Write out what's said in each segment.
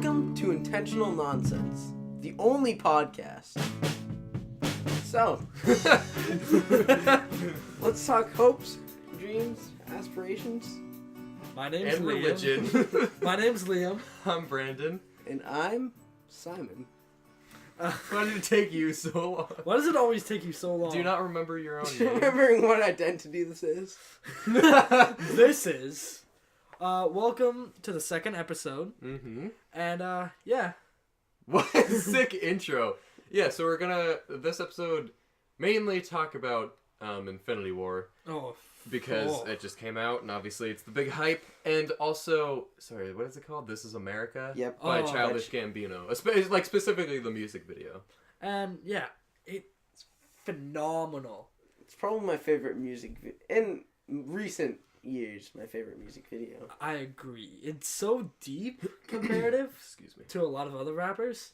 Welcome to Intentional Nonsense, the only podcast. So, let's talk hopes, dreams, aspirations. My name's and Liam. religion. My name's Liam. I'm Brandon. And I'm Simon. Why did it take you so long? Why does it always take you so long? Do you not remember your own name? Remembering what identity this is. This is welcome to the second episode. Mm-hmm. And yeah. What a sick intro. Yeah, so we're gonna this episode mainly talk about Infinity War. Oh. Because it just came out, and obviously it's the big hype. And also, sorry, what is it called? This Is America? Yep. By Childish Gambino. Like, specifically the music video. And, yeah, it's phenomenal. It's probably my favorite music in recent years, my favorite music video. I agree. It's so deep comparative Excuse me. to a lot of other rappers.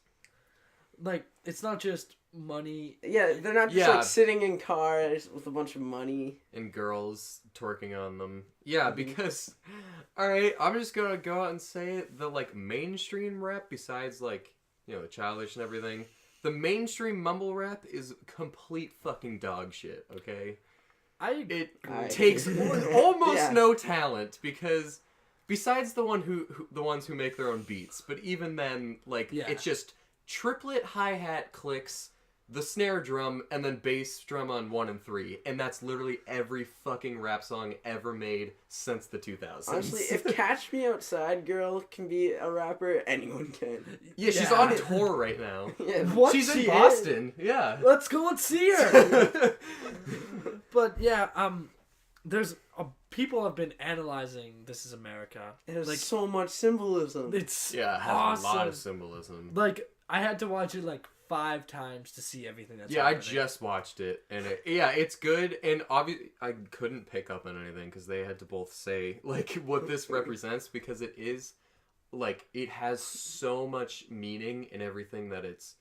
Like, it's not just money. Yeah, they're not just like sitting in cars with a bunch of money. And girls twerking on them. Yeah, because, alright, I'm just gonna go out and say it, the, like, mainstream rap, besides, like, you know, the Childish and everything, the mainstream mumble rap is complete fucking dog shit, okay? It takes almost no talent, because besides the ones who make their own beats, but even then, like, it's just triplet hi-hat clicks, the snare drum, and then bass drum on 1 and 3. And that's literally every fucking rap song ever made since the 2000s. Honestly, if Catch Me Outside Girl can be a rapper, anyone can. Yeah, she's on tour right now. Yeah. What? She's in Boston. Yeah. Let's go and see her! But yeah, there's people have been analyzing This Is America. It has like so much symbolism. It's it has awesome. a lot of symbolism. Like, I had to watch it like 5 times to see everything that's happening. happening. I just watched it, and it's good, and obviously I couldn't pick up on anything because they had to both say like what this represents, because it is like it has so much meaning in everything that's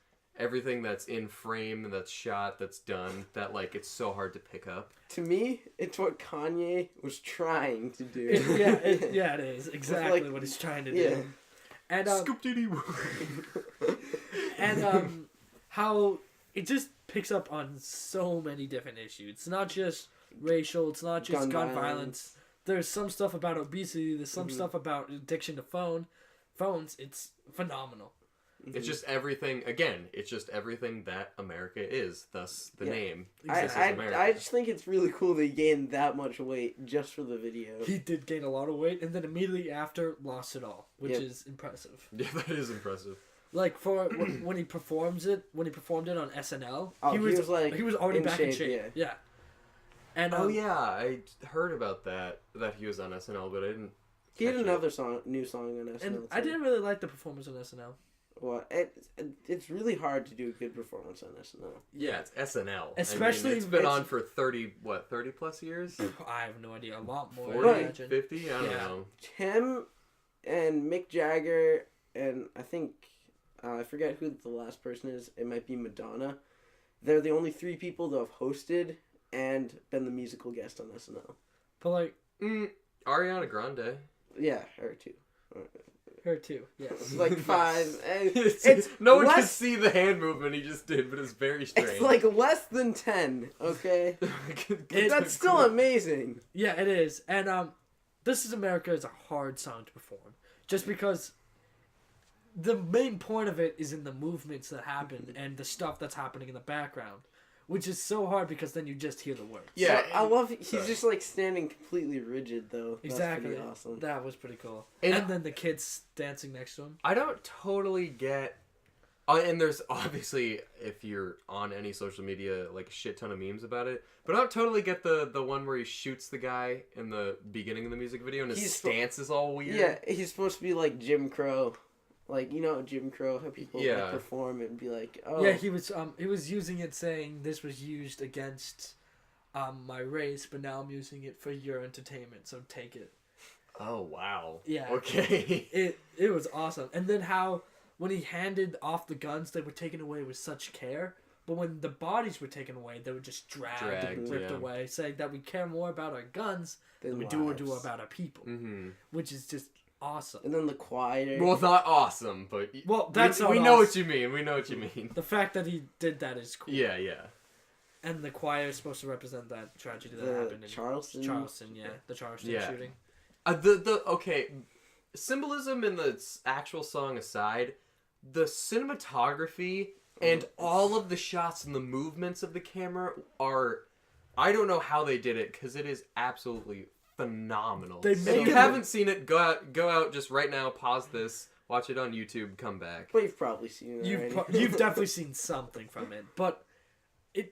in frame, that's shot, that's done, that like it's so hard to pick up. To me, it's what Kanye was trying to do. It is exactly what he's trying to do. And and how it just picks up on so many different issues. It's not just racial. It's not just gun violence. There's some stuff about obesity. There's some stuff about addiction to phones. It's phenomenal. It's just everything. Again, it's just everything that America is. Thus, the name. I just think it's really cool that he gained that much weight just for the video. He did gain a lot of weight, and then immediately after lost it all, which is impressive. Yeah, that is impressive. Like for when he performed it on SNL, he was already back in shape. Yeah. And I heard about that he was on SNL, but I didn't. He had another new song on SNL. And I didn't really like the performance on SNL. Well, it's really hard to do a good performance on SNL. Yeah, it's SNL. Especially it's been on for 30 plus years? I have no idea. A lot more. 40, 50? I don't know. Him and Mick Jagger and I think, I forget who the last person is. It might be Madonna. They're the only 3 people that have hosted and been the musical guest on SNL. But like... Ariana Grande. Yeah, her too. Her too, yes. Like 5. No one can see the hand movement he just did, but it's very strange. It's like less than 10, okay? That's still amazing. Yeah, it is. And This Is America is a hard song to perform. Just because the main point of it is in the movements that happen and the stuff that's happening in the background. Which is so hard because then you just hear the words. Yeah, I love he's just like standing completely rigid though. Exactly. That's pretty awesome. That was pretty cool. And then the kids dancing next to him. I don't totally get... and there's obviously, if you're on any social media, like a shit ton of memes about it. But I don't totally get the one where he shoots the guy in the beginning of the music video and his stance is all weird. Yeah, he's supposed to be like Jim Crow. Like, you know, Jim Crow, how people like, perform and be like, oh. Yeah, he was using it saying this was used against my race, but now I'm using it for your entertainment, so take it. Oh, wow. Yeah. Okay. It was awesome. And then how, when he handed off the guns, they were taken away with such care, but when the bodies were taken away, they were just dragged and ripped away, saying that we care more about our guns than we do about our people. Mm-hmm. Which is just awesome. And then the choir. Well, not awesome, but that's we know what you mean. We know what you mean. The fact that he did that is cool. Yeah, yeah. And the choir is supposed to represent that tragedy that happened in Charleston, the Charleston shooting. Okay, symbolism in the actual song aside, the cinematography and all of the shots and the movements of the camera are, I don't know how they did it because it is absolutely phenomenal. If you haven't seen it, go out just right now, pause this, watch it on YouTube, come back. But you've probably seen it already. You've definitely seen something from it, but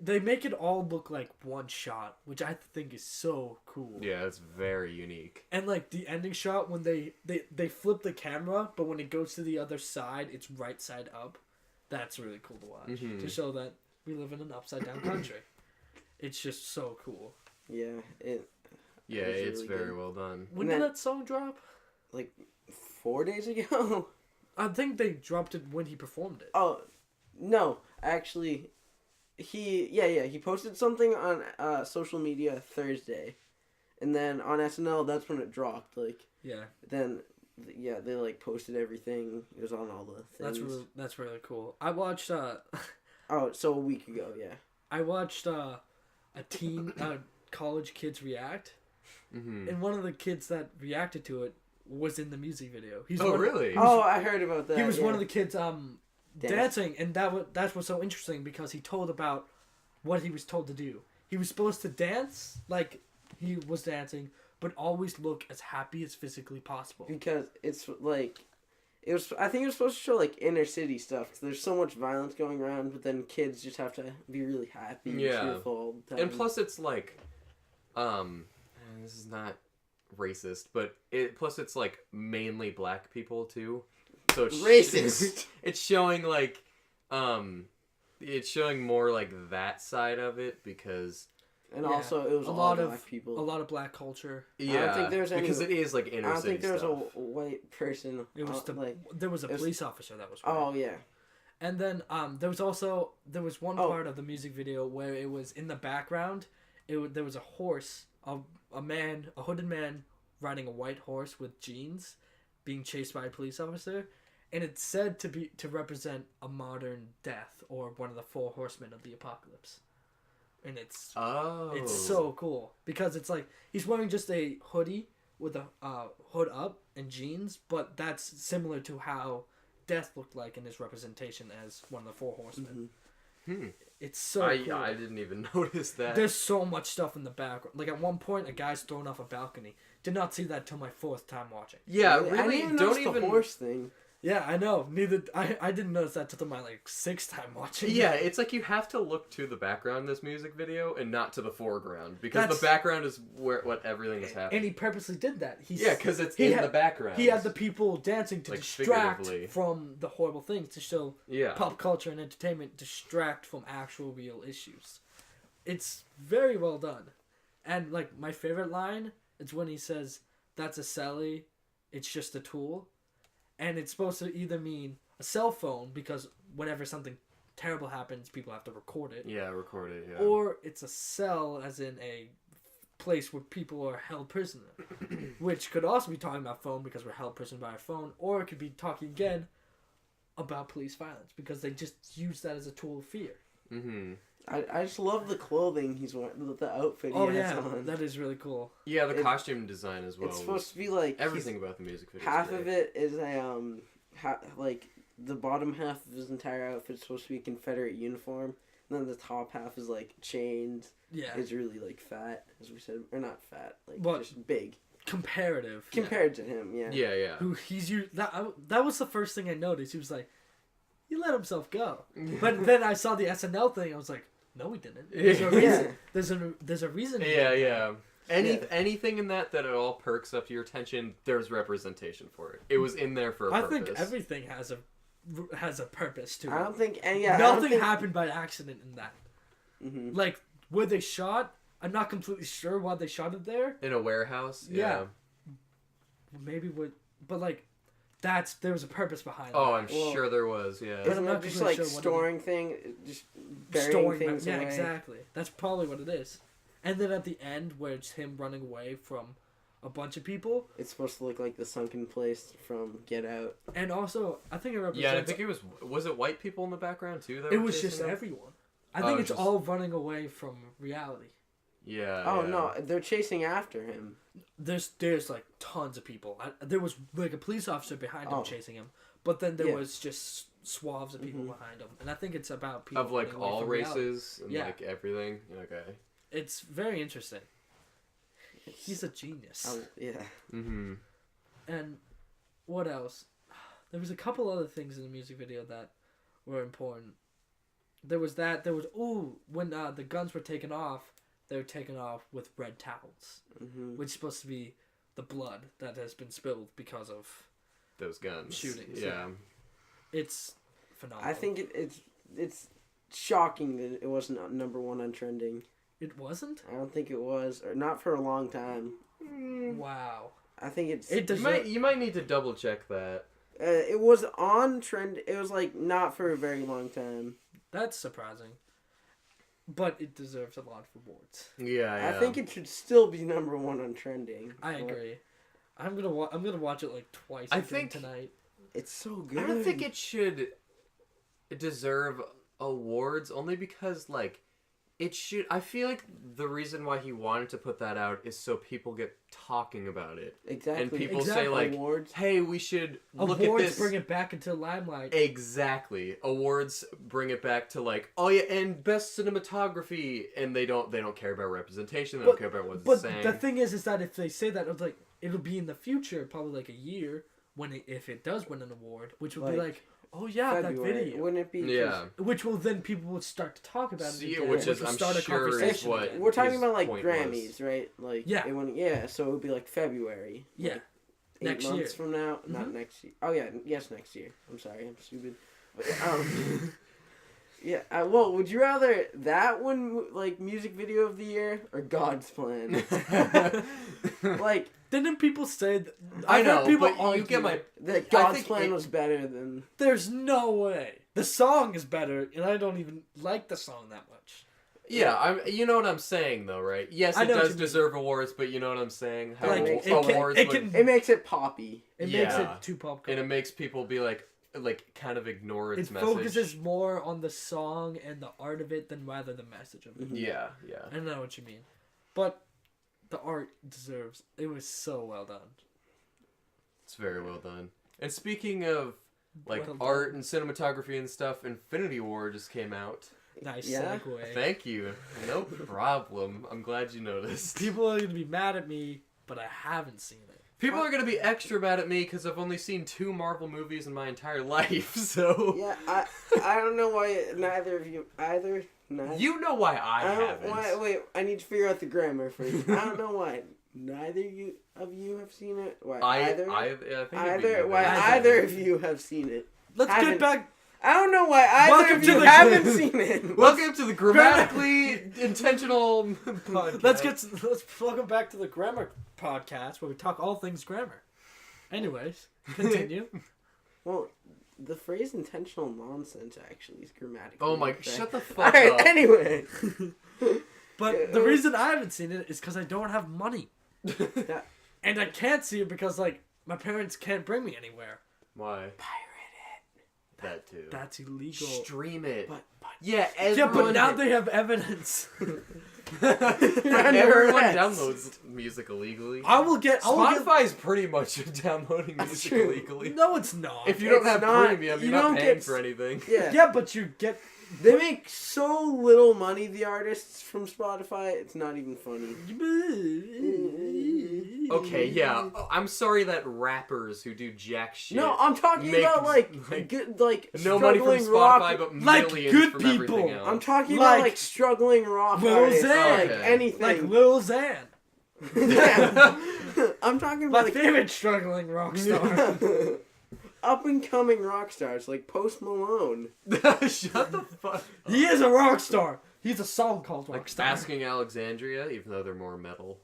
they make it all look like one shot, which I think is so cool. Yeah, it's very unique. And like the ending shot when they flip the camera, but when it goes to the other side, it's right side up. That's really cool to watch to show that we live in an upside down country. It's just so cool. Yeah, it's really very good. well done. When did that song drop? Like 4 days ago. I think they dropped it when he performed it. Oh, no, actually. He posted something on social media Thursday, and then on SNL that's when it dropped. Then they like posted everything. It was on all the things. That's really cool. I watched so a week ago, yeah. I watched a college kids react, and one of the kids that reacted to it was in the music video. Really? I heard about that. He was one of the kids dancing, and that's what's so interesting because he told about what he was told to do. He was supposed to dance like he was dancing, but always look as happy as physically possible. Because it's like, I think it was supposed to show like inner city stuff. Cause there's so much violence going around, but then kids just have to be really happy and cheerful all the time. And plus, it's like, this is not racist, but it's like mainly black people too. So it's racist. It's showing like, it's showing more like that side of it because, and also it was a lot of black people, a lot of black culture. Yeah, I don't think there's any, because it is like inner city. I don't think there was stuff. a white person. It was there was a police officer that was. White. Oh yeah. And then there was one part of the music video where it was in the background. There was a horse, a hooded man riding a white horse with jeans, being chased by a police officer. And it's said to represent a modern death or one of the 4 horsemen of the apocalypse. And it's so cool because it's like he's wearing just a hoodie with a hood up and jeans, but that's similar to how death looked like in his representation as one of the 4 horsemen. Mm-hmm. It's so cool. I didn't even notice that. There's so much stuff in the background. Like at one point, a guy's thrown off a balcony. Did not see that till my 4th time watching. Yeah, really, really. I didn't notice the horse thing. Yeah, I know. I didn't notice that till my 6th time watching. Yeah, it's like you have to look to the background in this music video and not to the foreground because the background is what everything is happening. And he purposely did that. Because it's in the background. He had the people dancing to like distract from the horrible things, to show Yeah. pop culture and entertainment distract from actual real issues. It's very well done. And like my favorite line is when he says, "That's a celly, it's just a tool." And it's supposed to either mean a cell phone, because whenever something terrible happens, people have to record it. Yeah, record it, yeah. Or it's a cell, as in a place where people are held prisoner. Which could also be talking about phone, because we're held prisoner by a phone. Or it could be talking again about police violence, because they just use that as a tool of fear. Mm-hmm. I just love the clothing he's wearing, the outfit he has on. That is really cool. Yeah, the costume design as well. It's supposed to be like everything about the music video. Half of it is like the bottom half of his entire outfit is supposed to be a Confederate uniform, and then the top half is like chains. Yeah, it's really like fat, as we said, or not fat, like just big. Compared to him, yeah. Yeah. Who he's that was the first thing I noticed. He was like, he let himself go. But then I saw the SNL thing. I was like, no, he didn't. There's a reason. There's a reason. Yeah. Anything in that at all perks up your attention, there's representation for it. It was in there for a purpose. I think everything has a purpose to it. I don't think nothing happened by accident in that. Mm-hmm. Like where they shot, I'm not completely sure why they shot it there. In a warehouse. Yeah. Maybe but like. There was a purpose behind it. Oh, I'm sure there was, yeah. Isn't it just like storing things, just burying things away? Yeah, exactly. That's probably what it is. And then at the end, where it's him running away from a bunch of people. It's supposed to look like the sunken place from Get Out. And also, I think it represents... Yeah, I think it was it white people in the background too? It was just everyone. I think it's all running away from reality. Yeah. Oh, no, they're chasing after him. There's like tons of people. There was like a police officer behind him chasing him, but then there was just swaths of people behind him, and I think it's about people of like all races and yeah. like everything. Okay. It's very interesting. He's a genius. Yeah. Mm-hmm. And what else? There was a couple other things in the music video that were important. There was when the guns were taken off, they were taken off with red towels, which is supposed to be the blood that has been spilled because of those guns shootings. Yeah. It's phenomenal. I think it's shocking that it wasn't number 1 on trending. It wasn't? I don't think it was, or not for a long time. Wow. I think it's... You might need to double check that. it was on trend. It was like not for a very long time. That's surprising. But it deserves a lot of awards. Yeah. I think it should still be number 1 on trending. I agree. I'm gonna watch it like twice. I think tonight. It's so good. I don't think it should deserve awards only because like it should. I feel like the reason why he wanted to put that out is so people get talking about it. Exactly. And people say like, awards. "Hey, we should look at Awards this." bring it back into limelight. Exactly. Awards bring it back to like, oh yeah, and best cinematography, and they don't care about representation. They don't care about what it's saying. But the thing is that if they say that, it's like it'll be in the future, probably like a year if it does win an award, which will be like, oh yeah, February. that video. Wouldn't it be? Yeah. Which will then people would start to talk about it again, which is will I'm start a sure is conversation what again. We're talking his about like point Grammys, was. right? Like Yeah. So it would be like February. Yeah. Like Next 8 months year. from now, not next year. Oh yeah, yes, next year. I'm sorry, I'm stupid. But, yeah. Well, would you rather that one like music video of the year or God's Plan? Like, didn't people say that? I know, people but you argue get my. that God's Plan was better than. There's no way. The song is better, and I don't even like the song that much. Yeah, you know what I'm saying though, right? Yes, it does deserve awards, but you know what I'm saying. How Like, awards, It makes it poppy. It makes it too pop culture. and it makes people be like kind of ignore its it message. focuses more on the song and the art of it than rather the message of it. Yeah. I know what you mean, but the art deserves. It was so well done. It's very well done. And speaking of like Well art done. and cinematography and stuff, Infinity War just came out. Nice Yeah. segue. Thank you. No problem. I'm glad you noticed. People are gonna be mad at me, but I haven't seen it. People are gonna be extra mad at me because I've only seen 2 Marvel movies in my entire life. So Yeah, I don't know why neither of you either. Neither. you know why I I don't. haven't. Wait, I need to figure out the grammar first. I don't know why neither of you have seen it. Why either? I think it'd be Either why Either. either of you have seen it. Let's Haven't- get back. I don't know why either Welcome of to you the- haven't seen it. Welcome to the grammatically intentional podcast. Let's welcome back to the grammar podcast where we talk all things grammar. Anyways, continue. Well, the phrase "intentional nonsense" actually is grammatically. Oh my! correct. Shut the fuck All right. up. Anyway, But the reason I haven't seen it is because I don't have money, that, and I can't see it because like my parents can't bring me anywhere. Why? pirate That too. That's illegal. Stream it. But Yeah, Yeah, but everyone. now they have evidence. Everyone Rats. downloads music illegally. I will get. Spotify is pretty much downloading That's music true. illegally. No, it's not. If you don't It's have not- premium, you you're not don't paying get for anything. Yeah. yeah, but you get. They make so little money, the artists from Spotify. It's not even funny. Okay, yeah. I'm sorry that rappers who do jack shit. No, I'm talking Make, about like like, good, like no money from struggling Spotify, rock. but like millions good from people. everything else. I'm talking Like about like struggling rock Lil artists, Xan. like Okay. anything. Like Lil Xan, Yeah. I'm talking my about like favorite struggling rock star. up and coming rock stars like Post Malone. Shut the fuck up. He is a rock star. He's a song called Like Rockstar. Asking Alexandria, even though they're more metal.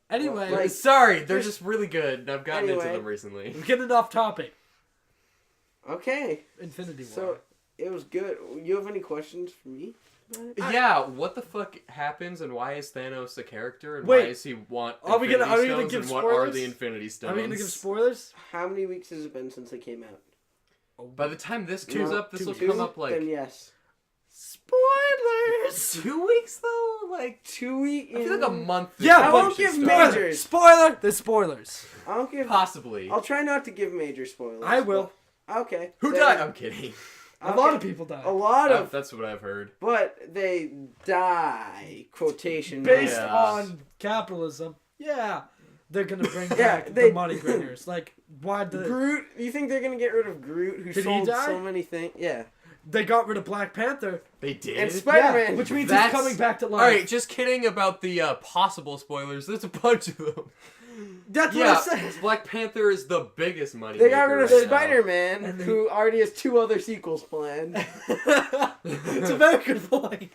Anyway, Like- Sorry, they're just really good, and I've gotten into Anyway. them recently. we're getting off topic. Okay, Infinity War. so it was good. You have any questions for me? Yeah, what the fuck happens and why is Thanos a character and Wait, why does he want are we gonna Stones give and what spoilers? are the Infinity Stones? Are we gonna give spoilers? How many weeks has it been since they came out? By the time this comes up, this will Two? come up like Then yes. Spoilers. 2 weeks though. Like 2 weeks. I feel like a month. Yeah, I but won't give spoiler. majors. Spoiler. There's spoilers. I don't give. Possibly. I'll try not to give major spoilers. I will. but- Okay. Who Then- died? I'm kidding. A lot of people die. A lot of. That's what I've heard. But they die. Quotation. Based Yeah. on capitalism, yeah, they're gonna bring Yeah, back they- the money bringers. Like, why the Groot. You think they're gonna get rid of Groot, who Did he sold die? so many things? Yeah. they got rid of Black Panther? They did. And Spider-Man. Yeah, which means That's- he's coming back to life. All right, just kidding about the possible spoilers. There's a bunch of them. That's Yeah, what I said. Black Panther is the biggest money. They got rid of right now. Spider-Man, And they- who already has 2 other sequels planned. It's a very good point.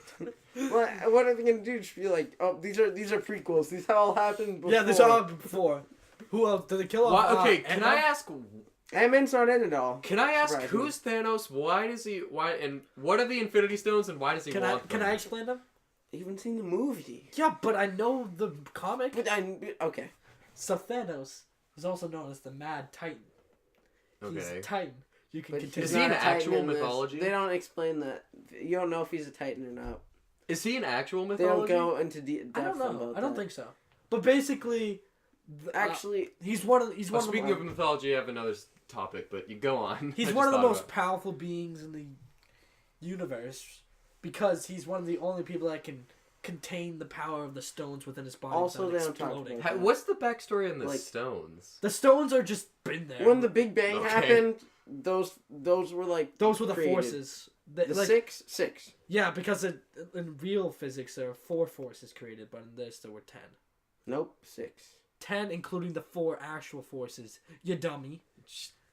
What are they gonna do? Just be like, oh, these are prequels. These all happened before. Yeah, this all happened before. Who else did they kill off? Why, okay, can I ask? Ant-Man's not in it all. Can I ask Surprising. who's Thanos? Why does he? Why and what are the Infinity Stones and why does he Can want I can them? I explain them? You haven't seen the movie. Yeah, but I know the comic. But okay. So Thanos is also known as the Mad Titan. He's Okay. a Titan. You can But continue. Is he's he not an a Titan actual in this. mythology? They don't explain that. You don't know if he's a Titan or not. Is he an actual They mythology? don't go into depth I don't know. about I don't that. think so. But basically, Actually, he's one of the, he's Well, one speaking of of mythology, I have another topic, but you go on. he's I one of just the thought most about powerful beings in the universe because he's one of the only people that can contain the power of the stones within his body Also, without they don't talk exploding. about- What's the backstory on the Like- stones? The stones are just been there. when the Big Bang Okay. happened, those were like Those were the created. forces. That, The like, six. Yeah, because in real physics there are 4 forces created, but in this there were 10. Nope, 6. 10 including the 4 actual forces. You dummy.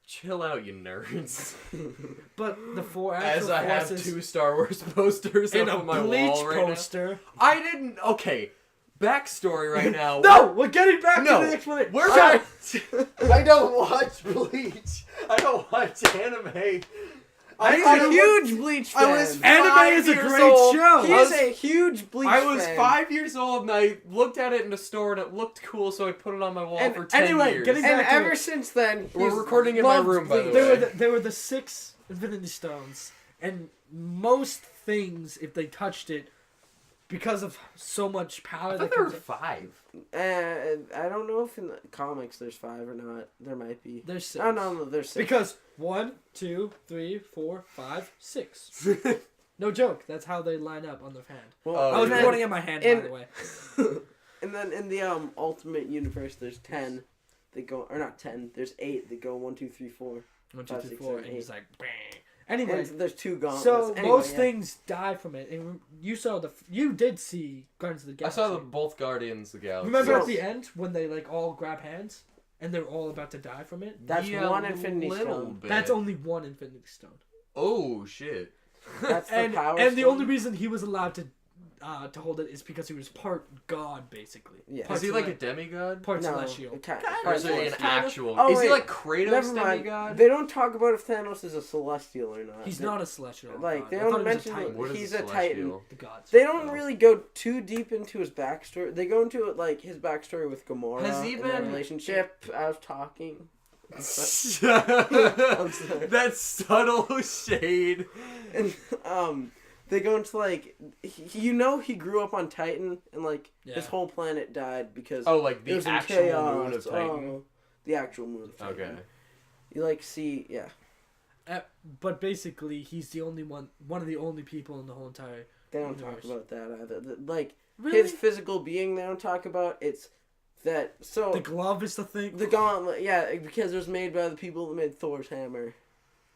Chill out, you nerds. But the 4 actual As I have forces 2 Star Wars posters and up a on my Bleach wall right poster. now. I didn't. Okay, backstory right now. No, we're getting back No, to the explanation. We're Shut not. I don't watch Bleach. I don't watch anime. He's a huge Bleach fan. I was Anime 5 is a years great old. show. He is a huge Bleach fan. I was 5 years old and I looked at it in the store and it looked cool, so I put it on my wall And for 10 anyway, years. getting And back to ever it. since then, We're he's recording in my loved room, by the Bleach. way. They were the 6 Infinity Stones, and most things, if they touched it, because of so much power I that thought there were comes 5. I don't know if in the comics there's 5 or not. There might be. there's 6. Oh no, there's 6. Because 1, 2, 3, 4, 5, 6. No joke. That's how they line up on their hand. Well, Oh, I was and then- pointing at my hand, by in- the way. And then in the Ultimate Universe, there's 10. They go, or not 10. There's 8. They go 1, 2, 3, 4. 1, 2, 5, 3, 6, 4, 7, and he's 8. like, bang. Anyway, And there's 2 gauntlets. so Anyway, most yeah. things die from it, and you saw you did see Guardians of the I Galaxy. saw both Guardians of the Galaxy. Remember So- at the end when they like all grab hands and they're all about to die from it? That's Yeah, one Infinity little Stone. bit. That's only one Infinity Stone. Oh, shit. That's the And power the stone? only reason he was allowed to hold it is because he was part god, basically. Yeah. Part Is he like a cele- demigod? part No, celestial? Or is he an Celestial. actual? Oh, is he wait. like Kratos Never mind. demigod? They don't talk about if Thanos is a celestial or not. He's They- not a celestial. Like, god. they I don't thought he was a mention titan. What is he's a a celestial? Titan. The gods. They don't Oh. really go too deep into his backstory. They go into it like his backstory with Gamora Has he and their been- relationship. I was talking. sorry. That's subtle shade. And they go into like he grew up on Titan and like Yeah. his whole planet died because Oh, like it the was in actual chaos. moon of Titan. Oh, the actual moon of Titan. Okay. You like see But basically, he's the only one of the only people in the whole entire. they don't talk Universe. about that either. Like Really? his physical being they don't talk about. It's that so The glove is the thing. the gauntlet, yeah, because it was made by the people that made Thor's hammer.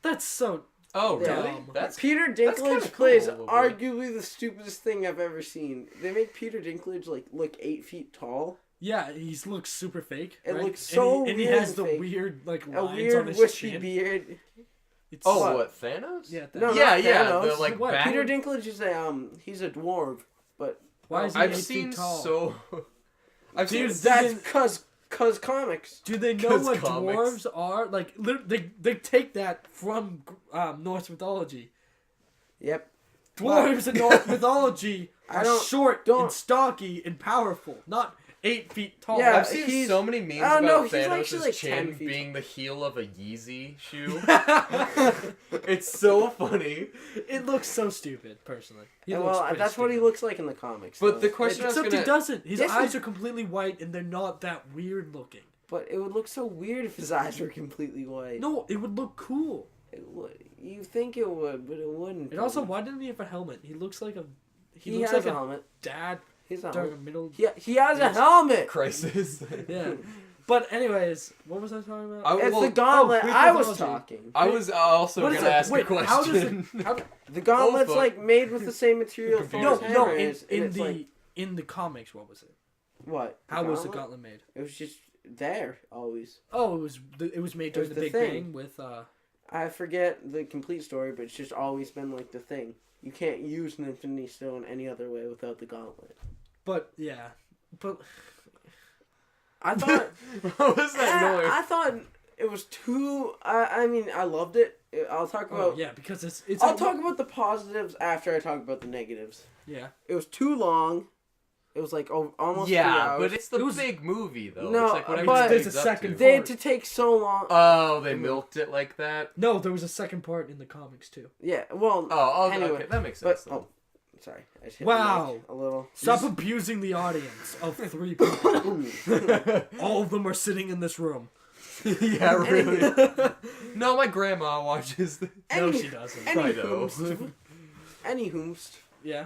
That's so. Oh, Yeah. really? That's Peter that's kinda Dinklage plays cool, but- arguably the stupidest thing I've ever seen. They make Peter Dinklage like look 8 feet tall. Yeah, he looks super fake. It right? looks so and he weird has and the fake. weird like A lines on weird his wispy chin. beard. It's Oh, what Thanos? Yeah. No, yeah, not yeah. Thanos. The like What? back. Peter Dinklage is he's a dwarf, but Why is he I've 8 seen feet tall? so. I've seen. Dude, that's cause comics. Do they know 'Cause what comics. dwarves are? Like, they take that from Norse mythology. Yep. Dwarves in Norse mythology I are don't- short don't- and stocky and powerful, not 8 feet tall. Yeah, I've seen he's- so many memes oh, about no, he's Thanos' actually, like, 10 chin feet being the heel of a Yeezy shoe. It's so funny. It looks so stupid, personally. He looks Well, pretty that's what he stupid. looks like in the comics. But though. the question I was Except gonna... he doesn't. His This eyes is- are completely white, and they're not that weird looking. But it would look so weird if his eyes were completely white. No, it would look cool. It would. You think it would, but it wouldn't. And also, why didn't he have a helmet? He looks like a... he looks has like a helmet. dad He's a during helmet. a middle... He has a Yes. helmet. Crisis. Yeah. But anyways, what was I talking about? It's well, the gauntlet. Greek I was mythology. talking. I was also What going is to it? ask Wait, a question. how does it... How, The gauntlet's both. like made with the same material. Computer. Thor's no, hammer in, is, and in it's the like, in the comics, what was it? what? How was the gauntlet made? It was just there always. Oh, it was made during was the the Big thing. Bang with I forget the complete story, but it's just always been like the thing. You can't use an Infinity Stone any other way without the gauntlet. But yeah, but I thought. What was that noise? I thought it was too. I mean, I loved it. I'll talk about. oh yeah, because it's. I'll talk about the positives after I talk about the negatives. Yeah. It was too long. It was like almost 3 Yeah, hours. but it's the It was- big movie, though. No, it's like whatever but- it There's leads a up second to. They had to take so long. Oh, they milked it like that? No, there was a second part in the comics too. Yeah, well. Oh, Anyway, okay, that makes But sense. then. sorry, I just hit the Wow. mic a little. Stop abusing the audience of 3 people. All of them are sitting in this room. Yeah, really. No, my grandma watches this. No, she doesn't. I know. Anywhoomst. Yeah.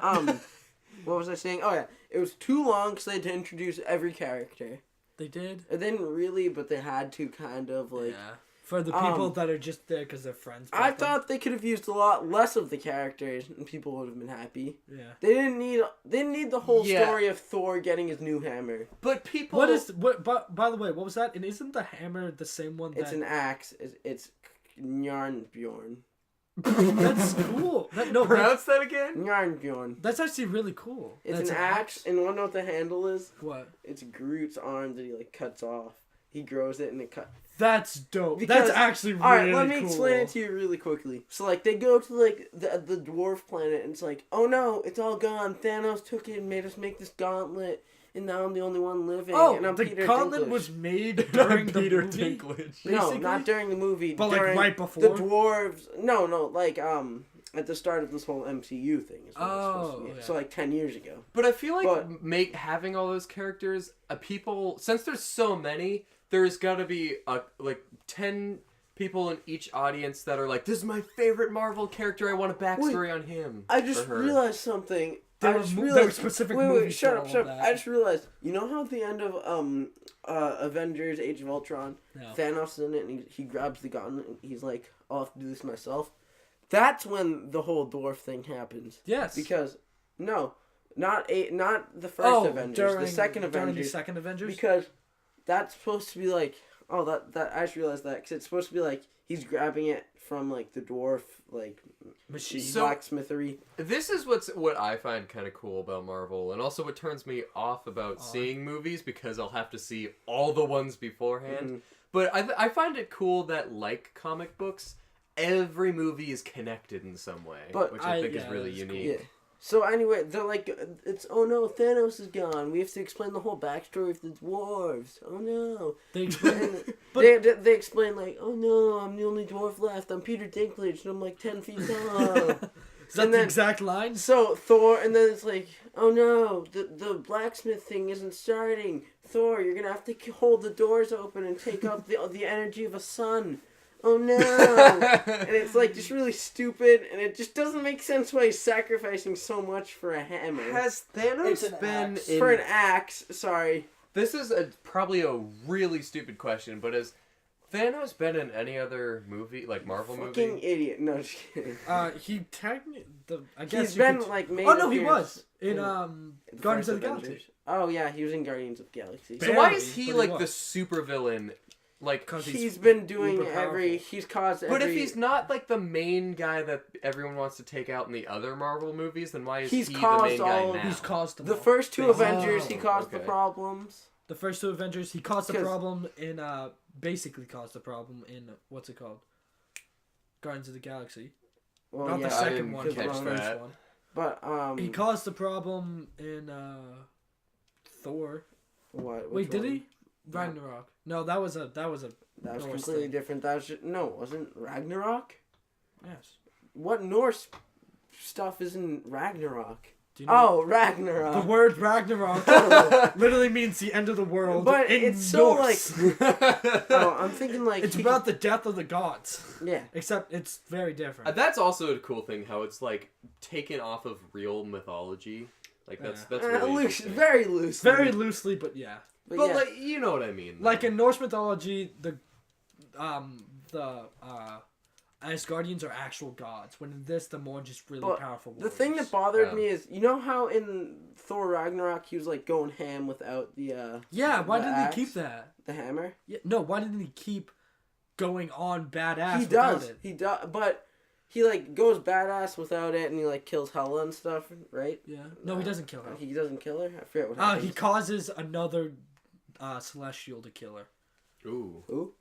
What was I saying? Oh yeah, it was too long because they had to introduce every character. They did. It didn't really, but they had to kind of like. Yeah. For the people that are just there because they're friends. I with them. thought they could have used a lot less of the characters, and people would have been happy. Yeah. They didn't need the whole Yeah. story of Thor getting his new hammer. But people... What is what? By the way, what was that? And isn't the hammer the same one that? It's an axe. It's Njarnbjorn. That's cool. No, Pronounce that again? Njarnbjorn. that's actually really cool. It's That's an axe, and wanna know what the handle is? What? It's Groot's arm that he like cuts off. He grows it and it cut. That's dope. Because- That's actually really All right, let me cool. explain it to you really quickly. So like they go to like the dwarf planet, and it's like, oh no, it's all gone. Thanos took it and made us make this gauntlet, and now I'm the only one living. Oh, and I'm the Peter gauntlet Dinklage. was made during the Peter movie. Dinklage. No, basically? not during the movie. But, like, during right before? the dwarves. No, like at the start of this whole MCU thing. Is what it's supposed to be. yeah. So like 10 years ago. But I feel like But- having all those characters, people, since there's so many, there's got to be like 10 people in each audience that are like, this is my favorite Marvel character. I want a backstory on him. I just or her." realized something. There I were just mo- realized. there were specific wait, movies shut for up, all shut of up. that. I just realized. You know how at the end of Avengers: Age of Ultron, No. Thanos is in it, and he grabs the gun, and he's like, "I'll have to do this myself." That's when the whole dwarf thing happens. Yes. Because not the first Avengers, the second during Avengers. the second Avengers. Because that's supposed to be like, that I just realized that because it's supposed to be like he's grabbing it from like the dwarf like Machine. So- blacksmithery. This is what I find kind of cool about Marvel, and also what turns me off about seeing movies, because I'll have to see all the ones beforehand. Mhm. But I find it cool that, like comic books, every movie is connected in some way, But which I think is yeah, really that's cool. unique. Yeah. So anyway, they're like, it's oh no, Thanos is gone. We have to explain the whole backstory of the dwarves. Oh no. They explain. And But- they explain like, oh no, I'm the only dwarf left. I'm Peter Dinklage, and I'm like 10 feet tall. Is that And the then- exact lines? So Thor, and then it's like, oh no, the blacksmith thing isn't starting. Thor, you're gonna have to hold the doors open and take up the energy of a sun. Oh no! And it's like just really stupid, and it just doesn't make sense why he's sacrificing so much for a hammer. Has It's Thanos an been axe. in... For an axe, sorry. This is probably a really stupid question, but has Thanos been in any other movie, like Marvel Fucking movie? idiot. No, just kidding. He technically. I guess He's you been could- like made. Oh no, he appearance was in the Guardians first of the Galaxy. Avengers. Oh yeah, he was in Guardians of the Galaxy. So why Barely, is he but he like was. the super villain? Like, 'Cause He's been doing uber powerful. he's caused every. but if he's not like the main guy that everyone wants to take out in the other Marvel movies, then why is He's he the caused main guy all- now? He's caused them the all. first two Basically. Avengers, he caused the okay. problems. The first two Avengers, he caused the 'Cause- problem in basically caused the problem in what's it called? Guardians of the Galaxy. Well, Not yeah, the I second didn't one, catch but the first that. one. but He caused the problem in Thor. what? Wait, which did one? he? Ragnarok. No, that was a That was Norse completely thing. different. That was just, no, it wasn't Ragnarok. yes. What Norse stuff is in Ragnarok? Do you know Oh, Ragnarok. the word Ragnarok literally means the end of the world. But in it's so Norse. Oh, I'm thinking like It's about the death of the gods. yeah. Except it's very different. That's also a cool thing, how it's like taken off of real mythology. Like that's really Loose, interesting. very loose. Very loosely, but yeah. But yeah. like you know what I mean. Like in Norse mythology, the Asgardians are actual gods. When in this, the more just really But powerful the warriors. thing that bothered Yeah. me is, you know how in Thor Ragnarok he was like going ham without the Yeah, why the didn't axe, he keep that? the hammer? Yeah, no, why didn't he keep going on badass He without does. it? He does, but he like goes badass without it, and he like kills Hela and stuff, right? Yeah. No, he doesn't kill her. He doesn't kill her. I forget what happens. He causes another celestial to kill her. Ooh. Who?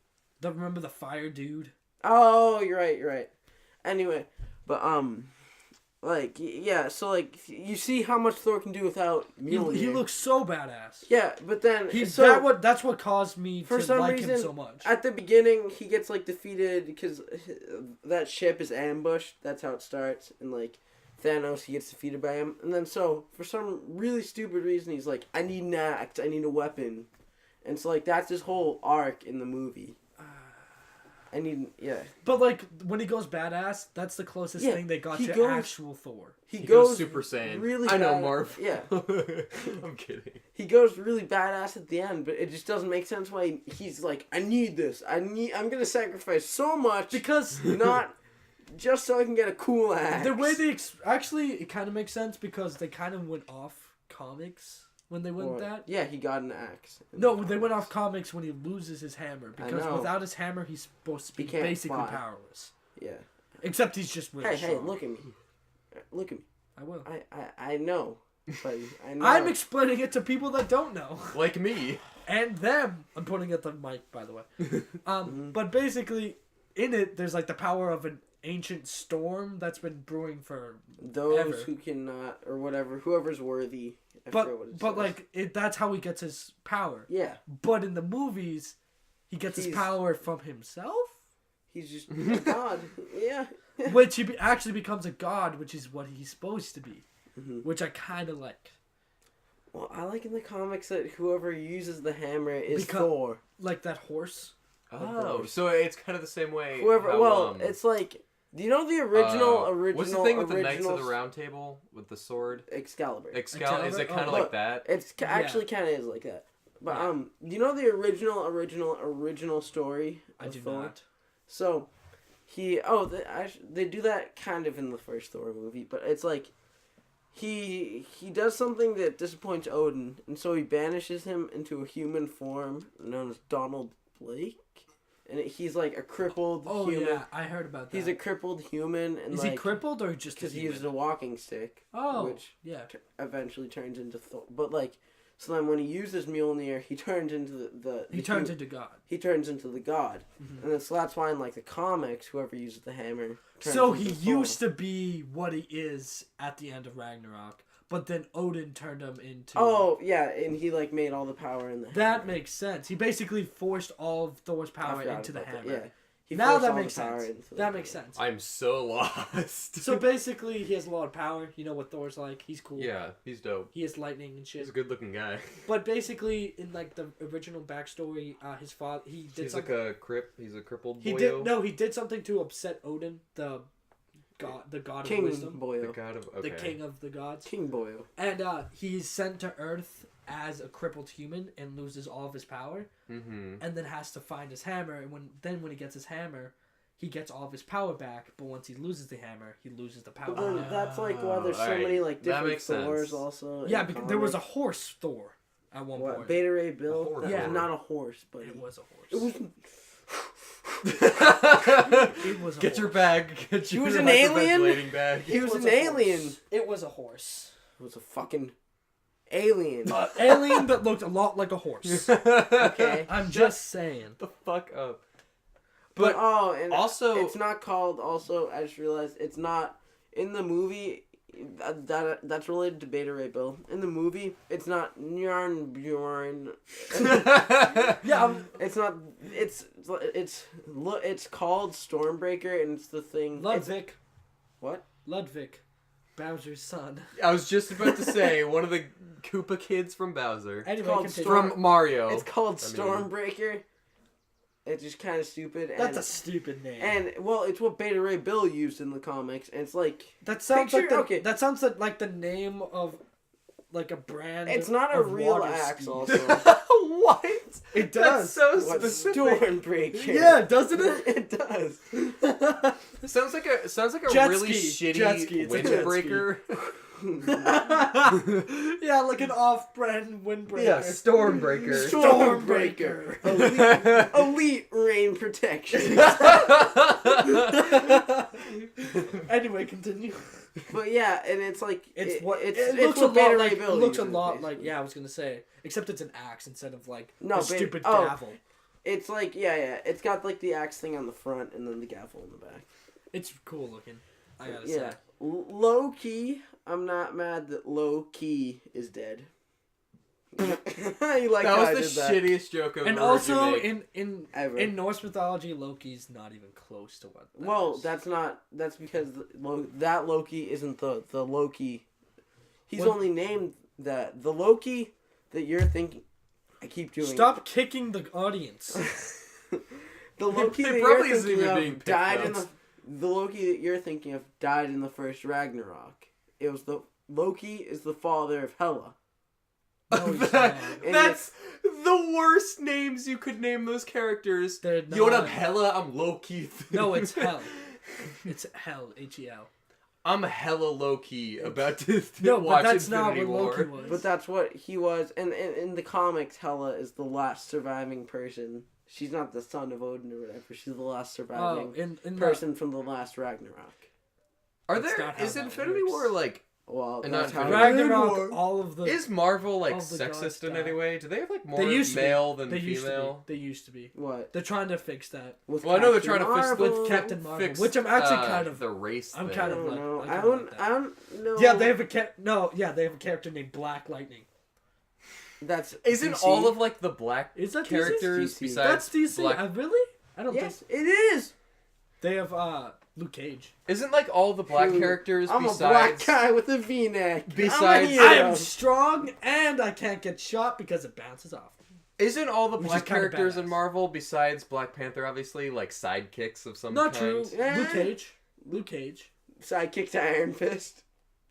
Remember the fire dude? Oh, you're right. You're right. Anyway, but like yeah, so like you see how much Thor can do without Mjolnir. He looks so badass. Yeah, but then That's what caused me for to some like reason, him so much. at the beginning he gets like defeated because that ship is ambushed. That's how it starts, and like Thanos, he gets defeated by him, and then so for some really stupid reason he's like, I need an axe, I need a weapon, and so like that's his whole arc in the movie. Yeah. But like when he goes badass, that's the closest Yeah, thing they got he to goes- actual Thor. He goes goes Super Saiyan. Really, I know, bad- Marv. Yeah. I'm kidding. He goes really badass at the end, but it just doesn't make sense why he's like, I need this. I'm gonna sacrifice so much Because not just so I can get a cool axe. the way they actually it kind of makes sense because they kind of went off comics when they went Or- that. Yeah, he got an axe. No, they went off comics when he loses his hammer because know. without his hammer he's supposed to be He can't basically fly. powerless. Yeah. Except he's just really Hey, strong. look at me. Look at me. I will. I know. Buddy. I know. I'm explaining it to people that don't know. Like me. And them. I'm pointing at the mic, by the way. But basically, in it, there's like the power of an ancient storm that's been brewing for Those ever. who cannot, or whatever, whoever's worthy. I forget what it But says. like that's how he gets his power. Yeah. But in the movies, he gets his He's- power from himself, He's just a god. Yeah. which he actually becomes a god, which is what he's supposed to be, Mhm. which I kind of like. Well, I like in the comics that whoever uses the hammer is Because- Thor. Like that horse. Oh, so it's kind of the same way. Whoever. how, Well, it's like. Do you know the original? What's the thing with the Knights of the original Round Table with the sword? Excalibur. Excalibur. Is it Excalibur? kind of Oh, like that? It's Yeah. actually kind of is like that. But Yeah. do you know the original story? I of do Thor? not. So, they do that kind of in the first Thor movie, but it's like he does something that disappoints Odin, and so he banishes him into a human form known as Donald Blake, and he's like a crippled Oh human. yeah, I heard about that. He's a crippled human, and Is like, he crippled or just because he human? uses a walking stick, Oh, which yeah. eventually turns into Thor. But like, so then when he uses Mjolnir, he turns into He turns into God. he turns into the god, Mhm. and then so that's why in like the comics, whoever uses the hammer. So he used to be what he is at the end of Ragnarok, but then Odin turned him into. Oh yeah, and he like made all the power in the hammer. That makes sense. He basically forced all of Thor's I power forgot into the about hammer. that. Yeah. He Now forced that all the makes power sense. into the That makes hammer. sense. I'm so lost. So basically, he has a lot of power. You know what Thor's like. He's cool. yeah, he's dope. He has lightning and shit. He's a good-looking guy. But basically, in like the original backstory, his father he did He's something. like he's a crippled He boyo. he did something to upset Odin, the god of King wisdom, The Boyo. god of the king of the gods. King Boyo. And he's sent to Earth as a crippled human and loses all of his power, Mm-hmm. and then has to find his hammer. And when he gets his hammer, he gets all of his power back. But once he loses the hammer, he loses the power. But then that's like why there's so alright. many like That different makes Thors sense. also. in Yeah, because there was a comics. horse Thor at one What, point. Beta Ray Bill. horse. That Yeah. was not a horse, but It was a horse. It was. It was a Get your horse. bag. Get He your was an alien? hyperventilating bag. He was It an a alien. horse. It was a horse. It was a fucking alien. Alien that looked a lot like a horse. Okay. I'm just saying. the fuck up. But and also, it's not called. Also, I just realized it's not in the movie. That's related to Beta Ray Bill. In the movie, it's not Njarn Bjorn. Yeah, It's not. It's called Stormbreaker, and it's the thing. Ludwig. What? Ludwig, Bowser's son. I was just about to say one of the Koopa kids from Bowser. Anyway, called continue. From Mario. It's called Stormbreaker. It's just kind of stupid. That's a stupid name. And well, it's what Beta Ray Bill used in the comics, and it's like that sounds picture- like that sounds like the name of like a brand. it's not a of real water axe. ski. Also, What? It That's does. so what specific. Stormbreaker? Yeah, doesn't it? It does. Sounds like a Jet really ski. Jet ski. shitty It's a jet windbreaker. Yeah, like an off-brand windbreaker. Yeah, Stormbreaker. Stormbreaker. Elite rain protection. Anyway, continue. But yeah, and it's like It what looks what a Beta lot Ray like. It Bill looks a uses, lot basically. like. Yeah, I was gonna say. Except it's an axe instead of like No, a but- stupid oh. gavel. It's like it's got like the axe thing on the front and then the gavel in the back. It's cool looking. I gotta Yeah, say. low key. I'm not mad that low key is dead. You like That how I was did the shittiest joke I've And ever heard also you make. Ever. in Norse mythology, Loki's not even close to what. Well, is. that's not. That's because that Loki isn't the Loki. He's What? only named that the Loki that you're thinking. I keep doing. Stop kicking the audience. The Loki It that probably you're isn't thinking even of being picked died up. in the Loki that you're thinking of died in the first Ragnarok. It was the Loki is the father of Hela. No, he's not. That's the worst names you could name those characters. They're You want not. up Hella? I'm Loki. No, it's Hell. It's Hell. H-E-L. I'm hella low-key about to No, watch but that's Infinity not what War. Loki was. But that's what he was, and in the comics, Hela is the last surviving person. She's not the son of Odin or whatever. She's the last surviving in person from the last Ragnarok. Are That's there? not how Is that Infinity works. War like? Well, And that's not how Infinity Ragnarok, all of the Is Marvel like all the gods sexist in die. any way? Do they have like more they used to male be. than They used to female? be. They used to be. What? They're trying to fix that. With Well, I know they're Captain trying to fix Marvel? with Captain Marvel, Fix, which I'm actually kind of. the race. I'm thing. kind I of don't like- know. I I kinda don't. like that. I don't know. Yeah, they have they have a character named Black Lightning. That's Isn't DC? all of like the black Is that characters DC? besides That's DC. Black? Really? I don't Yes, think it is. they have Luke Cage. Isn't like all the black Dude, characters I'm besides a black guy with a V-neck. Besides- I'm a hero. I'm strong and I can't get shot because it bounces off. Isn't all the Which black is kinda characters in badass. Marvel besides Black Panther obviously like sidekicks of some Not kind? true. Yeah. Luke Cage. Luke Cage. Sidekick to Iron Fist.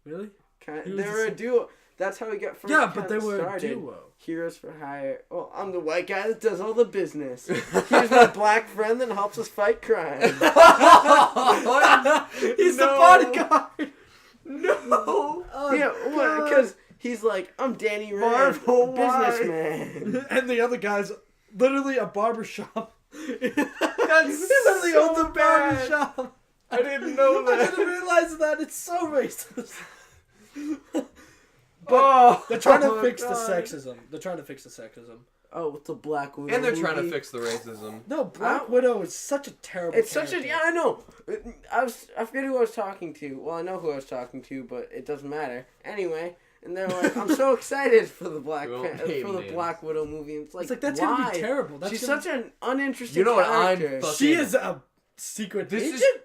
Really? Kind He of, was they the were a same- duo. That's how we got first. Yeah, but they kinda were a started. duo. Heroes for hire. Well, I'm the white guy that does all the business. Here's my black friend that helps us fight crime. He's the No. bodyguard. No. Oh, Yeah, God. because he's like, I'm Danny Rand, Marvel, why? businessman. And the other guy's literally a barbershop. That's He literally so owns a bad. barbershop. I didn't know I that. didn't realize that. It's so racist. Oh, They're trying to Oh, fix the God. sexism. They're trying to fix the sexism. Oh, with the Black Widow and they're trying to movie. fix the racism. No, Black Ow. Widow is such a terrible It's such a character. yeah, I know. I forget who I was talking to. Well, I know who I was talking to, but it doesn't matter. Anyway, and they're like, "I'm so excited for the We won't name for the names. Black Widow movie." And it's like That's why? gonna be terrible. That's She's gonna... such an uninteresting You know what I'm character. fucking- She is a secret This agent.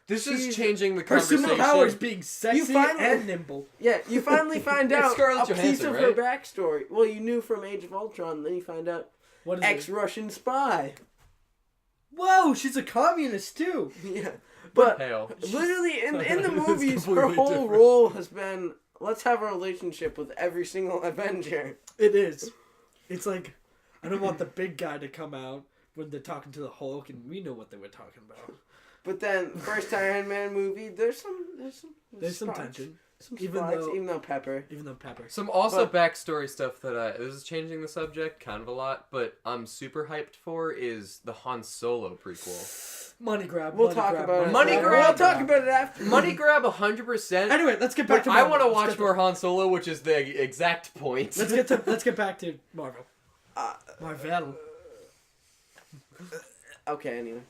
This She's- is changing the Her conversation. superpower is being sexy You finally- and nimble. Yeah, you finally find It's out Scarlett a piece Johansson, of her right? backstory. Well, you knew from Age of Ultron, then you find out What is it? ex-Russian spy. Whoa, she's a communist too. Yeah, but Hell. literally in the It's movies, her completely whole different. role has been let's have a relationship with every single Avenger. It is. It's like I don't want the big guy to come out when they're talking to the Hulk, and we know what they were talking about. But then first Iron Man movie, there's some There's some sparks. tension, Some Even sparks, though- even though Pepper. even though Pepper. Some also But- backstory stuff that this is changing the subject kind of a lot, but I'm super hyped for is the Han Solo prequel. Money grab. We'll money talk grab, about it. Money We'll grab. talk about it after. Money grab 100%. Anyway, let's get back But to. I Marvel. want to Let's watch get more Han Solo, which is the exact point. Let's get back to Marvel. Uh, Marvel. Okay, anyway.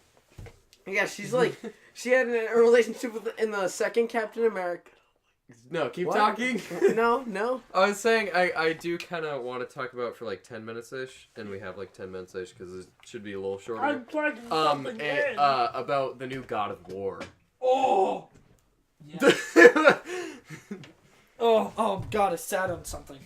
Yeah, she's like, she had a relationship in the second Captain America. No, keep What? talking. No. I was saying I do kind of want to talk about for like 10 minutes ish, and we have like 10 minutes ish because it should be a little shorter. I'm plugging something in. About the new God of War. Oh. Yeah. oh God! I sat on something.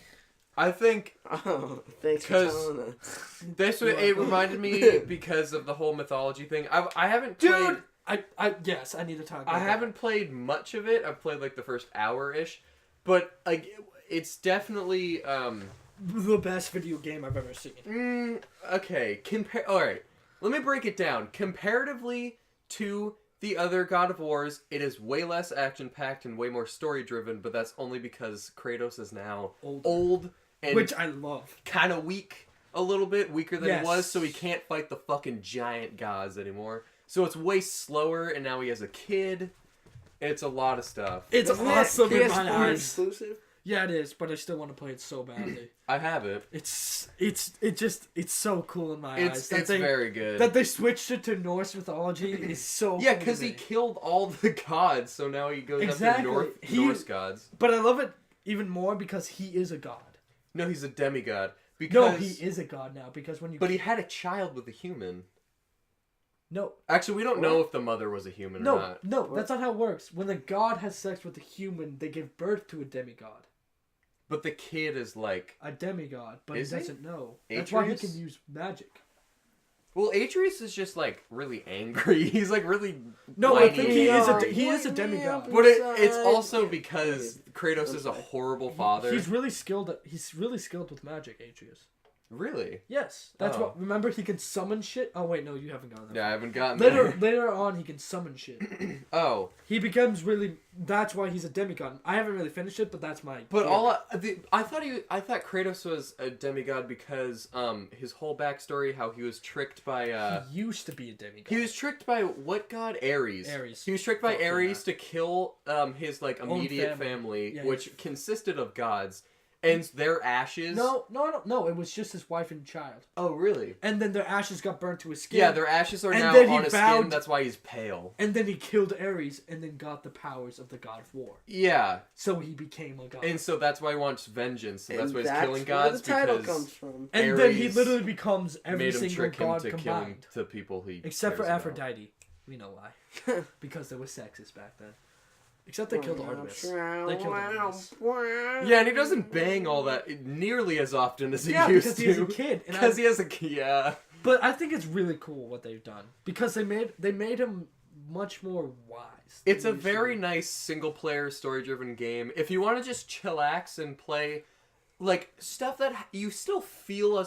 I think Oh, thanks for telling us. it reminded me because of the whole mythology thing. I haven't played. Dude, yes, I need to talk about I haven't played much of it. I've played like the first hour-ish. But like it's definitely the best video game I've ever seen. Okay, alright. Let me break it down. Comparatively to the other God of Wars, it is way less action-packed and way more story-driven, but that's only because Kratos is now old and which I love. Kind of weak a little bit, weaker than Yes. he was, so he can't fight the fucking giant gods anymore. So it's way slower, and now he has a kid. It's a lot of stuff. It's awesome in my PS4 eyes. exclusive? Yeah, it is, but I still want to play it so badly. I have it. It's so cool in my eyes. It's very good. That they switched it to Norse mythology is so Yeah, cool because to he me. killed all the gods, so now he goes Exactly. after Norse gods. But I love it even more because he is a god. No, he's a demigod. Because, No, he is a god now because when you But he had a child with a human. No. Actually, we don't know if the mother was a human or not. No, that's not how it works. When the god has sex with a human, they give birth to a demigod. But the kid is like... A demigod, but Is he he? doesn't know. That's why he Atreus? can use magic. Well, Atreus is just like really angry. He's like really... No, I whiny. think he is a demigod. But it's also because Kratos is a horrible father. He's really skilled with magic, Atreus. Really? Yes, that's Oh. what. Remember, he can summon shit. Oh wait, no, you haven't gone there. Yeah, I haven't gotten there. Later on, he can summon shit. Oh. He becomes really. That's why he's a demigod. I haven't really finished it, but that's my. But theory. I thought Kratos was a demigod because his whole backstory, how he was tricked by he used to be a demigod. he was tricked by what god? Ares. Ares. He was tricked by Fuck yeah. Ares to kill his like immediate family, Yeah, which consisted of gods, and their ashes. No. It was just his wife and child. Oh really? And then their ashes got burnt to his skin. Yeah, their ashes are And now then he on his vowed- skin. That's why he's pale. And then he killed Ares, and then got the powers of the god of war. Yeah, So he became a god. and so that's why he wants vengeance. So that's And why he's killing where gods the title because comes from. And then he Ares literally becomes every made him single trick him god to kill combined. to people he Except for cares about. Aphrodite. We know why. Because they were sexist back then. Except they killed Artemis. They killed Artemis. Yeah, and he doesn't bang all that nearly as often as he Yeah, used because to. he has a kid. And Because he has a yeah. But I think it's really cool what they've done. Because they made him much more wise. It's a than very usually. nice single-player, story-driven game. If you want to just chillax and play, like, stuff that you still feel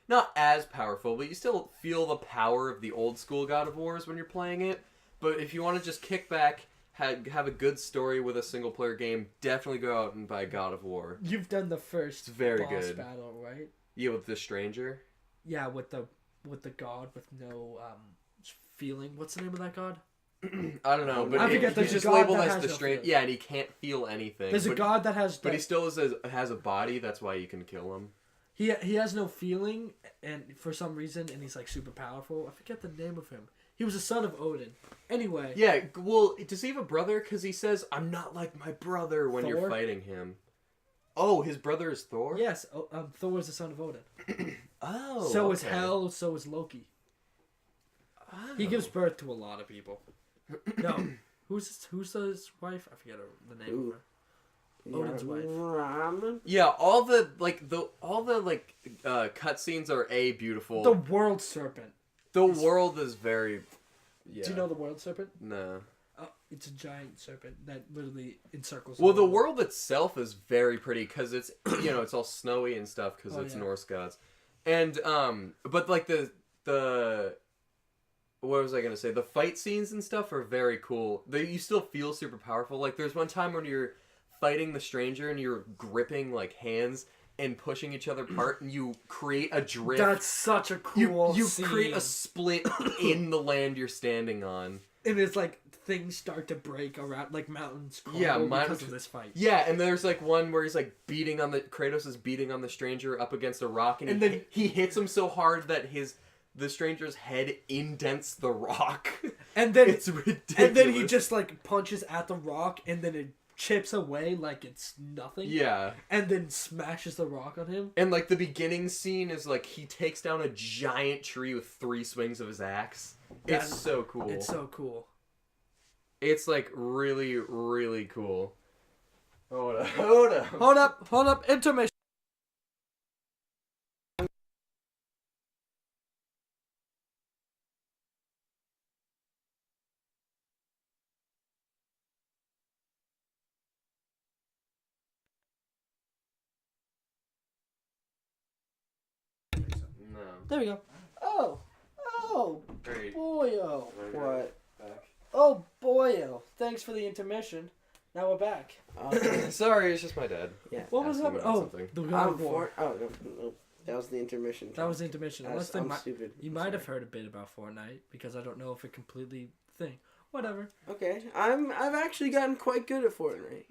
not as powerful, but you still feel the power of the old-school God of Wars when you're playing it. But if you want to just kick back, have a good story with a single-player game, definitely go out and buy God of War. You've done the first It's very boss good. battle, right? Yeah, with the stranger. Yeah, with the god with no feeling. What's the name of that god? I don't know, but I forget, he's there's a just god labeled that as has the no stranger. feeling. Yeah, and he can't feel anything. There's a god that has. But he still has a body. That's why you can kill him. He has no feeling, and for some reason, and he's like super powerful. I forget the name of him. He was a son of Odin. Anyway. Yeah, well, does he have a brother? Because he says, "I'm not like my brother" when you're Thor? fighting him. Oh, his brother is Thor? Yes, Thor is the son of Odin. Oh. So is okay. Hel. So is Loki. Oh. He gives birth to a lot of people. No, who's his wife? I forget the name of her. Odin's wife. Ramen? Yeah, all the cutscenes are beautiful. The world serpent. The world is very. Yeah. Do you know the world serpent? No. It's a giant serpent that literally encircles. Well, the world itself is very pretty because it's it's all snowy and stuff because it's yeah. Norse gods, and but like the what was I gonna say? The fight scenes and stuff are very cool. You still feel super powerful. Like there's one time when you're fighting the stranger and you're gripping like hands and pushing each other apart, and you create a drift. That's such a cool. You scene. create a split in the land you're standing on. And it's like things start to break around, like mountains crumble because of this fight. Yeah, and there's like one where he's like Kratos is beating on the stranger up against a rock, and then he hits him so hard that his the stranger's head indents the rock. And then it's ridiculous. And then he just like punches at the rock, and then it chips away like it's nothing. Yeah. And then smashes the rock on him. And like the beginning scene is like he takes down a giant tree with 3 swings of his axe. It's so cool. It's so cool. It's like really, really cool. Hold up. Intermission. No. There we go. Oh, Great. boyo. What? Oh, boyo. Thanks for the intermission. Now we're back. Sorry, it's just my dad. Yeah. What was Asking that? about Oh, something. the God I'm of War. for. Oh no. That was the intermission. That was the intermission. Unless they I'm might, stupid. you might have heard a bit about Fortnite because I don't know if it completely thing. Whatever. Okay, I've actually gotten quite good at Fortnite.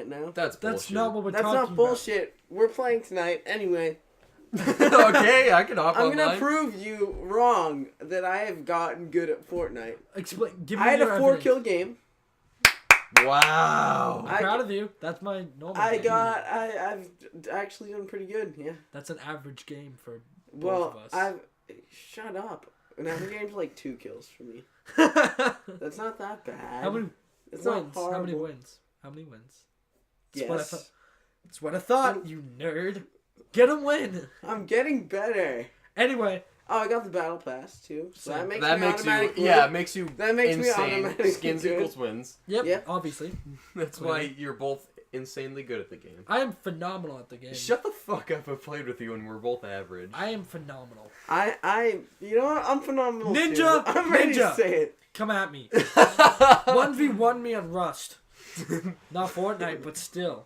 Now. That's bullshit. That's not what we're That's talking not bullshit. We're playing tonight anyway. Okay, I can hop I'm online. gonna prove you wrong that I have gotten good at Fortnite. about. Explain. Give me I had your a evidence. 4-kill game. Wow. I'm proud of you. That's my normal. I've game. actually done pretty good. Yeah. That's an average game for both Well, of us. shut up. An average game's like 2 kills for me. That's not that bad. How many It's wins? not How many horrible. wins? How many wins? Yes. That's what I thought. You nerd. Get a win. I'm getting better. Anyway. Oh, I got the battle pass too. So that makes That me makes you, automatically. yeah, it makes you That makes me insane. automatically Skins good. equals wins. Yep. Yep. Obviously. That's why you're both insanely good at the game. I am phenomenal at the game. Shut the fuck up! I've played with you and we're both average. I am phenomenal. You know what? I'm phenomenal. Ninja! Too. I'm ready Ninja! to say it. Come at me. 1v1 me on Rust. Not Fortnite, but still.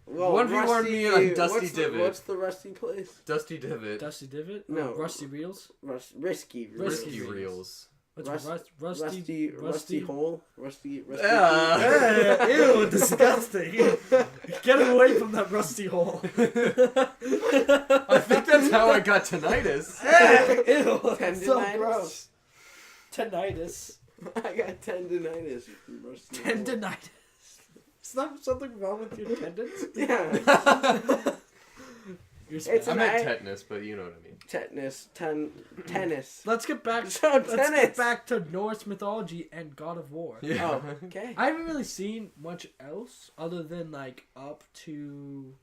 Well, 1v1 me on Dusty Divot. What's the rusty place? Dusty Divot. Dusty Divot? No. Rusty Reels? Risky. Risky Reels. What's Rusty hole. Rusty. Ew, disgusting. Get away from that rusty hole. I think that's how I got tinnitus. Ew, that's so Tendinitis. gross. Tinnitus. I got tendinitis. From rusty hole. Tendinitis. Is there something wrong with your tendons? Yeah. You're It's I an meant I- tetanus, but you know what I mean. Tennis. Let's get back. So Let's get tennis. back to Norse mythology and God of War. Yeah. Oh, okay. I haven't really seen much else other than like up to.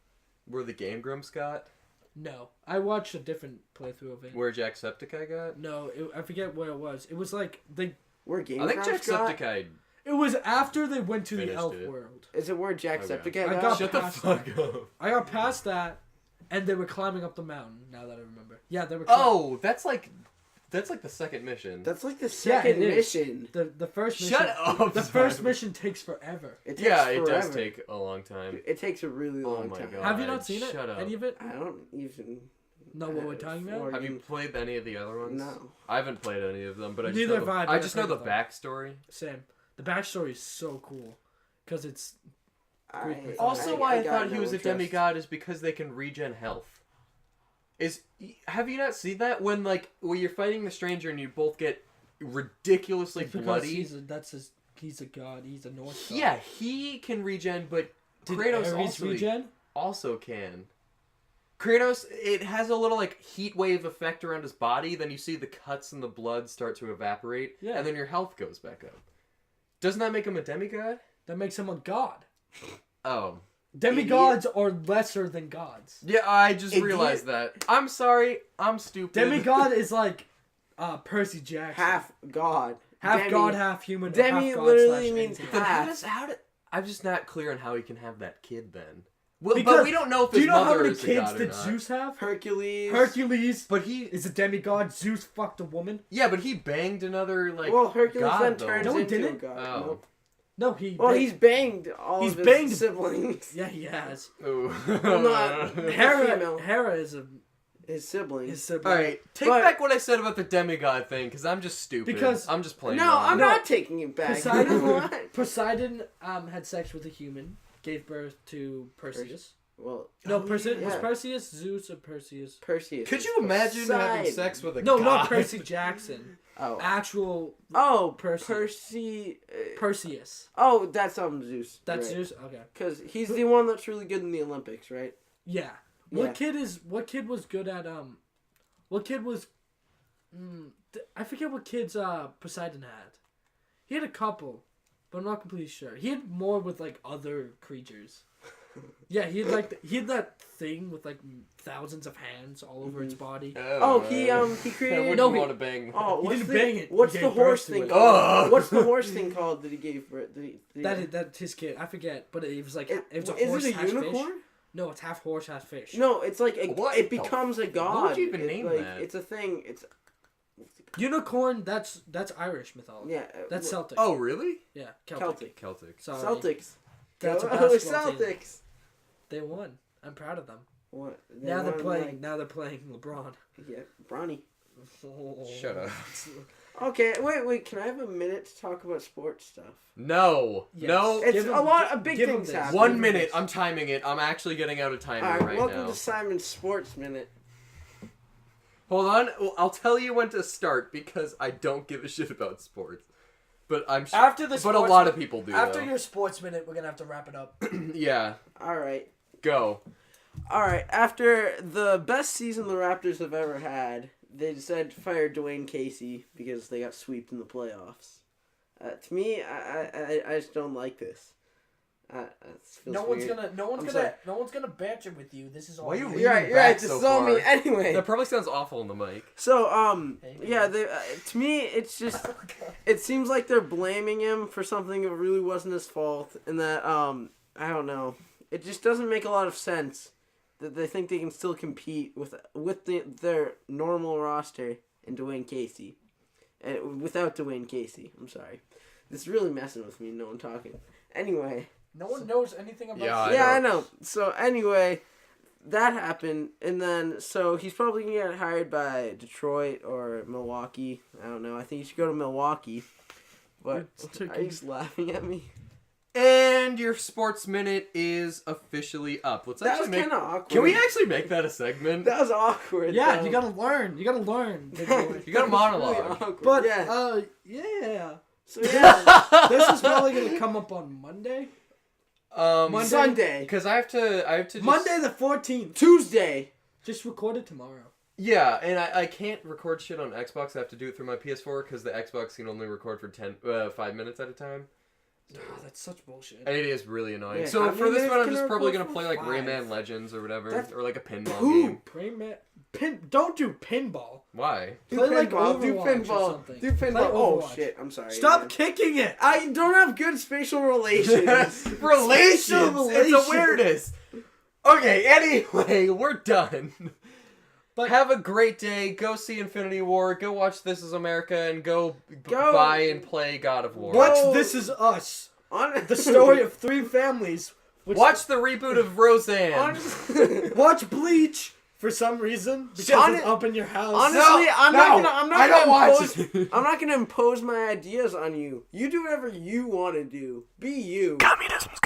Where the Game Grumps got? No, I watched a different playthrough of it. Where Jacksepticeye got? No, I forget where it was. It was like they. Where Game I think Grumps got? Jacksepticeye. It was after they went to the Finished elf it. world. Is it where Jacksepticeye I got? got Shut the past fuck up. I got past that, and they were climbing up the mountain. Now that I remember. Yeah, they were. Oh, that's like the second mission. That's like the Yeah, second it is. mission. The first mission. Shut up. The first Simon. mission takes forever. It takes Yeah, it does forever. take a long time. It takes a really Oh long my time. God. Have you not seen it? Shut up. Any of it? I don't even Know what we're talking about? Have you played any of the other ones? No. I haven't played any of them, but I just Neither know have I, but I I've just know heard the of them. backstory. Same. The backstory is so cool, because it's Also, why I got thought he no was a interest. demigod is because they can regen health. Have you not seen that when you're fighting the stranger and you both get ridiculously it's because bloody? he's a god. He's a Norse god. Yeah, he can regen, but Did Kratos Ares regen? also can. Kratos, it has a little heat wave effect around his body. Then you see the cuts and the blood start to evaporate, Yeah. and then your health goes back up. Doesn't that make him a demigod? That makes him a god. Oh. Demigods are lesser than gods. Yeah, I just Idiot. realized that. I'm sorry, I'm stupid. Demigod is like Percy Jackson. Half god. Half Demi- god, half human. Demi half god literally / means anything. Then half. I'm just not clear on how he can have that kid then. Well, Because- but we don't know if Do his you know how mother many is a kids god or that not. Zeus have? Hercules. Hercules But he, is a demigod. Zeus fucked a woman. yeah, but he banged another Well, Hercules god then though. turns No, he into a didn't. god. Oh. Nope. No, he. Well, he's banged all He's of his banged- siblings. Yeah, he has. Ooh. Well, not- Hera. female. Hera is His siblings. his sibling. All right, take But- back what I said about the demigod thing, because I'm just stupid. Because- I'm just playing. No, wrong. I'm not taking it back. Poseidon- You know what? Poseidon had sex with a human, gave birth to Perseus. Well, No, was yeah. Perseus Zeus or Perseus? Perseus. Could you imagine having sex with a No, god? not Percy Jackson. Oh. Actual Percy. Perseus. Oh, that's Zeus. That's right. Zeus. Okay. Because he's the one that's really good in the Olympics, right? Yeah. What kid was good at What kid was? I forget what kids Poseidon had. He had a couple, but I'm not completely sure. He had more with like other creatures. Yeah, he had that thing with like thousands of hands all over its body. He created. I wouldn't want to bang. Oh, He didn't bang it. What's He the gave horse birth to thing it. called? What's the horse thing called that he gave birth? That's his kid. I forget, but it was like it was a is horse. it a unicorn? Fish. No, it's half horse, half fish. No, it's like What it becomes a god. What would you even name like, that? It's a thing. It's Unicorn. That's Irish mythology. yeah. That's Celtic. Oh, really? Yeah, Celtic. Sorry. Celtics. That's a Go basketball team. Celtics. They won. I'm proud of them. What? Now they're won, playing. like- Now they're playing LeBron. Yeah, Bronny. Shut up. Okay, wait. Can I have a minute to talk about sports stuff? No. Yes. No. It's Give him- a lot of big give him things this. happening. 1 minute. I'm timing it. I'm actually getting out of All timer right welcome now. to Simon's Sports Minute. Hold on. Well, I'll tell you when to start because I don't give a shit about sports. But I'm sure. After the But a sports- lot of people do. After though. your sports minute, we're gonna have to wrap it up. Yeah. All right. Go. All right. After the best season the Raptors have ever had, they decided to fire Dwayne Casey because they got swept in the playoffs. To me, I just don't like this. No one's gonna banter with you. This is all. Why you you. leaving You're right. back This so is all me. far? Anyway. That probably sounds awful on the mic. So, Hey, yeah, they, to me, it's just, it seems like they're blaming him for something that really wasn't his fault, and that, I don't know, it just doesn't make a lot of sense that they think they can still compete with their normal roster and Dwayne Casey, and without Dwayne Casey. I'm sorry, this is really messing with me. No one talking. Anyway. No one knows anything about. Yeah, I know. So anyway, that happened, and then so he's probably gonna get hired by Detroit or Milwaukee. I don't know. I think he should go to Milwaukee. But are you just laughing at me? And your sports minute is officially up. Let's That was actually kind of awkward. Can we actually make that a segment? That was awkward. Yeah, though. you gotta learn. You gotta learn. You got a That was really monologue. awkward. But yeah. yeah. So yeah, This is probably gonna come up on Monday. Monday? Sunday, Because I have to just... Monday the 14th. Tuesday. Just record it tomorrow. Yeah, and I can't record shit on Xbox. I have to do it through my PS4 because the Xbox can only record for 5 minutes at a time. Oh, that's such bullshit. And it is really annoying. Yeah, so how for many this minutes one, I'm can just I probably record gonna for? play like 5. Rayman Legends or whatever, That's- or like a pinball Who? game. Don't do pinball. Why? Do Play like pinball. Do Overwatch or pinball. something. Do pinball. Play Oh Overwatch. shit! I'm sorry. Stop man. kicking it. I don't have good spatial relations. Relations. Spatial It's relations. awareness. Okay. Anyway, we're done. But Have a great day. Go see Infinity War. Go watch This Is America, and go Go- buy and play God of War. What? watch This Is Us. On The story of 3 families. Which Watch the reboot of Roseanne. Watch Bleach for some reason because Hon- it's up in your house. Honestly, No, I'm no, not I gonna don't watch impose. it. I'm not gonna impose my ideas on you. You do whatever you want to do. Be you. Communism's